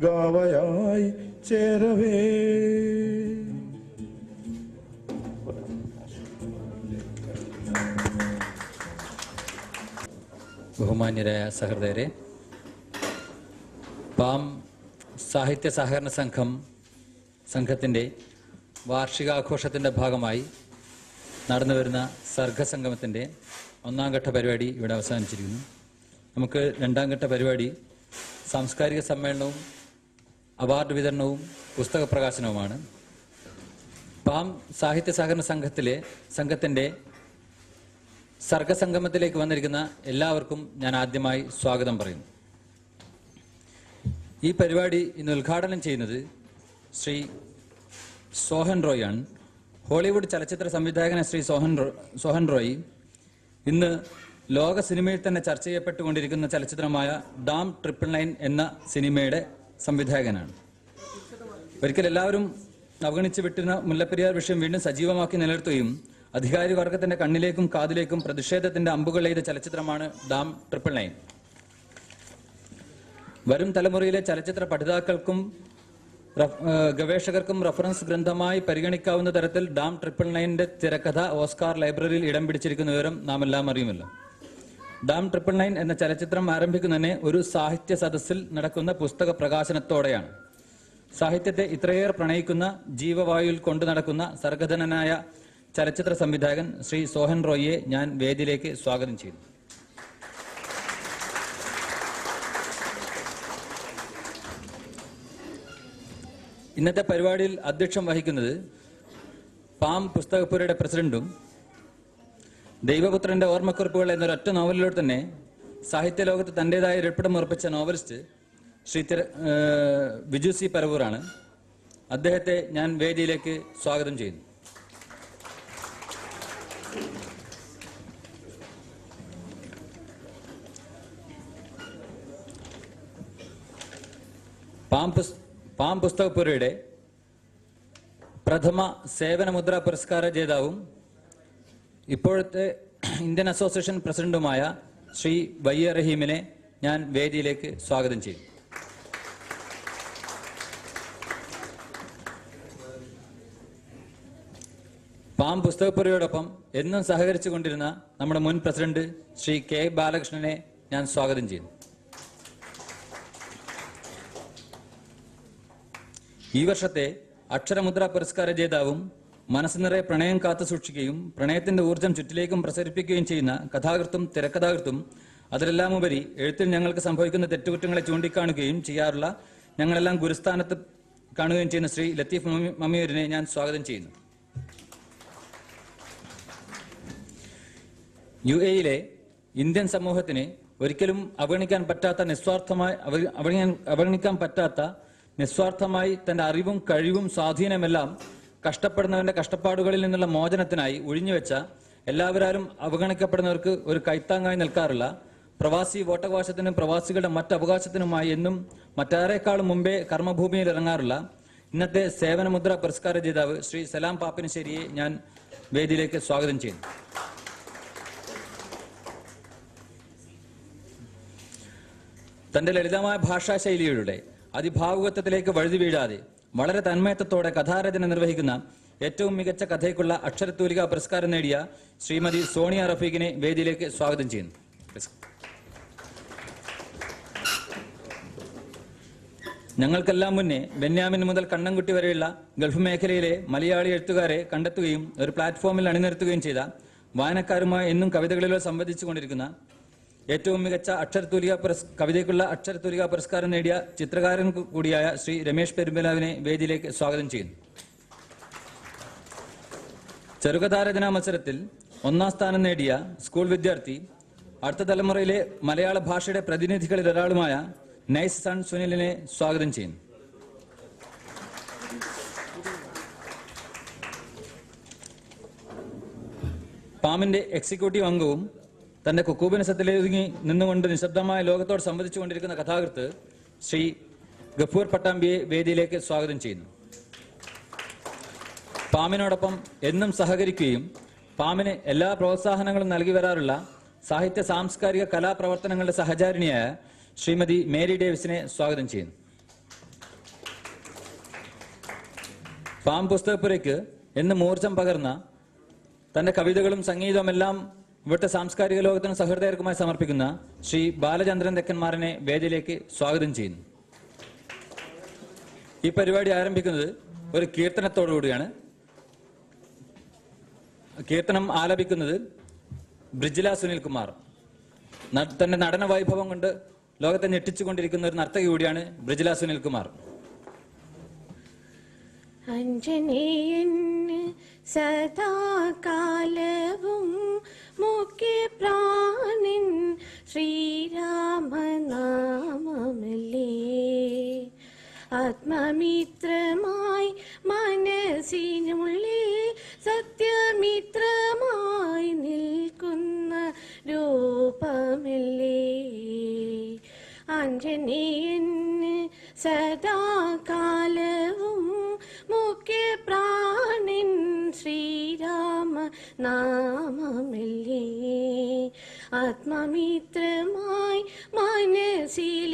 ഗാവയായി ചേരവേ. ബഹുമാന്യരായ സഹൃദയരെ, പാം സാഹിത്യ സഹകരണ സംഘത്തിൻ്റെ വാർഷികാഘോഷത്തിൻ്റെ ഭാഗമായി നടന്നുവരുന്ന സർഗസംഗമത്തിൻ്റെ ഒന്നാം ഘട്ട പരിപാടി ഇവിടെ അവസാനിച്ചിരിക്കുന്നു. നമുക്ക് രണ്ടാം ഘട്ട പരിപാടി സാംസ്കാരിക സമ്മേളനവും അവാർഡ് വിതരണവും പുസ്തക പ്രകാശനവുമാണ്. പാം സാഹിത്യ സഹകരണ സംഘത്തിൻ്റെ സർഗസംഗമത്തിലേക്ക് വന്നിരിക്കുന്ന എല്ലാവർക്കും ഞാൻ ആദ്യമായി സ്വാഗതം പറയുന്നു. ഈ പരിപാടി ഇന്ന് ഉദ്ഘാടനം ചെയ്യുന്നത് ശ്രീ സോഹൻ റോയാണ്. ഹോളിവുഡ് ചലച്ചിത്ര സംവിധായകൻ ശ്രീ സോഹൻ റോയ് ഇന്ന് ലോക സിനിമയിൽ തന്നെ ചർച്ച ചെയ്യപ്പെട്ടുകൊണ്ടിരിക്കുന്ന ചലച്ചിത്രമായ ഡാം 999 എന്ന സിനിമയുടെ സംവിധായകനാണ്. ഒരിക്കൽ എല്ലാവരും അവഗണിച്ചു വിട്ടിരുന്ന മുല്ലപ്പെരിയാർ വിഷയം വീണ്ടും സജീവമാക്കി നിലനിർത്തുകയും അധികാരി വർഗത്തിന്റെ കണ്ണിലേക്കും കാതിലേക്കും പ്രതിഷേധത്തിന്റെ അമ്പുകൾ എയ്ത ചലച്ചിത്രമാണ് ഡാം 999. വരും തലമുറയിലെ ചലച്ചിത്ര പഠിതാക്കൾക്കും ഗവേഷകർക്കും റഫറൻസ് ഗ്രന്ഥമായി പരിഗണിക്കാവുന്ന തരത്തിൽ ഡാം 999ന്റെ തിരക്കഥ ഓസ്കാർ ലൈബ്രറിയിൽ ഇടം പിടിച്ചിരിക്കുന്ന വിവരം നാം എല്ലാം അറിയുമല്ലോ. ഡാം 999 എന്ന ചലച്ചിത്രം ആരംഭിക്കുന്നതിനെ ഒരു സാഹിത്യ സദസ്സിൽ നടക്കുന്ന പുസ്തക പ്രകാശനത്തോടെയാണ്. സാഹിത്യത്തെ ഇത്രയേറെ പ്രണയിക്കുന്ന, ജീവവായുവിൽ കൊണ്ടു നടക്കുന്ന സർഗധനനായ ചലച്ചിത്ര സംവിധായകൻ ശ്രീ സോഹൻ റോയിയെ ഞാൻ വേദിയിലേക്ക് സ്വാഗതം ചെയ്യുന്നു. ഇന്നത്തെ പരിപാടിയിൽ അധ്യക്ഷം വഹിക്കുന്നത് പാം പുസ്തകപ്പുരയുടെ പ്രസിഡന്റും ദൈവപുത്രന്റെ ഓർമ്മക്കുറിപ്പുകൾ എന്നൊരൊറ്റ നോവലിലൂടെ തന്നെ സാഹിത്യ ലോകത്ത് തന്റേതായ ഇരിപ്പിടം ഉറപ്പിച്ച നോവലിസ്റ്റ് ശ്രീ വിജു സി പരവൂറാണ്. അദ്ദേഹത്തെ ഞാൻ വേദിയിലേക്ക് സ്വാഗതം ചെയ്യുന്നു. പാം പുസ്തകപ്പുരയുടെ പ്രഥമ സേവനമുദ്ര പുരസ്കാര ജേതാവും ഇപ്പോഴത്തെ ഇന്ത്യൻ അസോസിയേഷൻ പ്രസിഡന്റുമായ ശ്രീ വയ്യ റഹീമിനെ ഞാൻ വേദിയിലേക്ക് സ്വാഗതം ചെയ്യും. പാം പുസ്തകപ്പുരയോടൊപ്പം എന്നും സഹകരിച്ചു കൊണ്ടിരുന്ന നമ്മുടെ മുൻ പ്രസിഡന്റ് ശ്രീ കെ ബാലകൃഷ്ണനെ ഞാൻ സ്വാഗതം ചെയ്യുന്നു. ഈ വർഷത്തെ അക്ഷരമുദ്ര പുരസ്കാര ജേതാവും മനസ്സ് നിറയെ പ്രണയം കാത്തു സൂക്ഷിക്കുകയും പ്രണയത്തിന്റെ ഊർജ്ജം ചുറ്റിലേക്കും പ്രസരിപ്പിക്കുകയും ചെയ്യുന്ന കഥാകൃത്തും തിരക്കഥാകൃത്തും അതിലെല്ലാം ഉപരി എഴുത്തിൽ ഞങ്ങൾക്ക് സംഭവിക്കുന്ന തെറ്റുകുറ്റങ്ങളെ ചൂണ്ടിക്കാണുകയും ചെയ്യാറുള്ള ഞങ്ങളെല്ലാം ഗുരുസ്ഥാനത്ത് കാണുകയും ചെയ്യുന്ന ശ്രീ ലത്തീഫ് മമ്മിയൂരിനെ ഞാൻ സ്വാഗതം ചെയ്യുന്നു. UAE-യിലെ ഇന്ത്യൻ സമൂഹത്തിന് ഒരിക്കലും അവഗണിക്കാൻ പറ്റാത്ത നിസ്വാർത്ഥമായി തന്റെ അറിവും കഴിവും സ്വാധീനമെല്ലാം കഷ്ടപ്പെടുന്നവന്റെ കഷ്ടപ്പാടുകളിൽ നിന്നുള്ള മോചനത്തിനായി ഒഴിഞ്ഞുവെച്ച, എല്ലാവരും അവഗണിക്കപ്പെടുന്നവർക്ക് ഒരു കൈത്താങ്ങായി നിൽക്കാറുള്ള, പ്രവാസി വോട്ടവകാശത്തിനും പ്രവാസികളുടെ മറ്റവകാശത്തിനുമായി എന്നും മറ്റാരേക്കാളും മുമ്പേ കർമ്മഭൂമിയിൽ ഇറങ്ങാറുള്ള ഇന്നത്തെ സേവനമുദ്ര പുരസ്കാര ജേതാവ് ശ്രീ സലാം പാപ്പിനിശ്ശേരിയെ ഞാൻ വേദിയിലേക്ക് സ്വാഗതം ചെയ്യുന്നു. തന്റെ ലളിതമായ ഭാഷാശൈലിയുടെ അതിഭാവുകത്വത്തിലേക്ക് വഴുതി വീഴാതെ വളരെ തന്മയത്വത്തോടെ കഥാരചന നിർവഹിക്കുന്ന ഏറ്റവും മികച്ച കഥയ്ക്കുള്ള അക്ഷരത്തൂലിക പുരസ്കാരം നേടിയ ശ്രീമതി സോണിയ റഫീഖിനെ വേദിയിലേക്ക് സ്വാഗതം ചെയ്യുന്നു. ഞങ്ങൾക്കെല്ലാം മുന്നേ ബെന്യാമിൻ മുതൽ കണ്ണൻകുട്ടി വരെയുള്ള ഗൾഫ് മേഖലയിലെ മലയാളി എഴുത്തുകാരെ കണ്ടെത്തുകയും ഒരു പ്ലാറ്റ്ഫോമിൽ അണിനിരത്തുകയും ചെയ്ത, വായനക്കാരുമായി എന്നും കവിതകളിലോ സംവദിച്ചുകൊണ്ടിരിക്കുന്ന, ഏറ്റവും മികച്ച കവിതയ്ക്കുള്ള അക്ഷരത്തൂലിക പുരസ്കാരം നേടിയ ചിത്രകാരൻ കൂടിയായ ശ്രീ രമേശ് പെരുമ്പലാവിനെ വേദിയിലേക്ക് സ്വാഗതം ചെയ്യുന്നു. ചെറുകഥാരചനാ മത്സരത്തിൽ ഒന്നാം സ്ഥാനം നേടിയ സ്കൂൾ വിദ്യാർത്ഥി, അടുത്ത തലമുറയിലെ മലയാള ഭാഷയുടെ പ്രതിനിധികളിൽ ഒരാളുമായ നൈസ് സൺ സുനിലിനെ സ്വാഗതം ചെയ്യുന്നു. പാമിന്റെ എക്സിക്യൂട്ടീവ് അംഗവും തന്റെ കുക്കൂബിനിസത്തിലൊതുങ്ങി നിന്നുകൊണ്ട് നിശബ്ദമായ ലോകത്തോട് സംവദിച്ചുകൊണ്ടിരിക്കുന്ന കഥാകൃത്ത് ശ്രീ ഗഫൂർ പട്ടാമ്പിയെ വേദിയിലേക്ക് സ്വാഗതം ചെയ്യുന്നു. പാമിനോടൊപ്പം എന്നും സഹകരിക്കുകയും പാമിന് എല്ലാ പ്രോത്സാഹനങ്ങളും നൽകി വരാറുള്ള സാഹിത്യ സാംസ്കാരിക കലാപ്രവർത്തനങ്ങളുടെ സഹചാരിണിയായ ശ്രീമതി മേരി ഡേവിസിനെ സ്വാഗതം ചെയ്യുന്നു. പാം പുസ്തകപ്പുരയ്ക്ക് എന്ന് മൂർച്ചം പകർന്ന തന്റെ കവിതകളും സംഗീതവുമെല്ലാം ഇവിടുത്തെ സാംസ്കാരിക ലോകത്തിന് സഹൃദയർക്കുമായി സമർപ്പിക്കുന്ന ശ്രീ ബാലചന്ദ്രൻ തെക്കന്മാരനെ വേദിയിലേക്ക് സ്വാഗതം ചെയ്യുന്നു. ഈ പരിപാടി ആരംഭിക്കുന്നത് ഒരു കീർത്തനത്തോടുകൂടിയാണ്. കീർത്തനം ആലപിക്കുന്നത് ബ്രിജില സുനിൽകുമാർ. തന്റെ നടന വൈഭവം കൊണ്ട് ലോകത്തെ ഞെട്ടിച്ചുകൊണ്ടിരിക്കുന്ന ഒരു നർത്തകി കൂടിയാണ് ബ്രിജില സുനിൽകുമാർ. അഞ്ജനേയൻ സദാകാലവും മുഖ്യ പ്രാണൻ ശ്രീരാമനാമമല്ലേ. ആത്മമിത്രമായി മനസ്സിനുള്ളിൽ സത്യമിത്രമായി നിൽക്കുന്ന രൂപമല്ലേ. ആഞ്ജനേയൻ സദാകാലവും മുഖ്യ പ്രാണൻ ശ്രീരാമ നാമമല്ലേ. ആത്മമിത്രമായി മനസ്സിൽ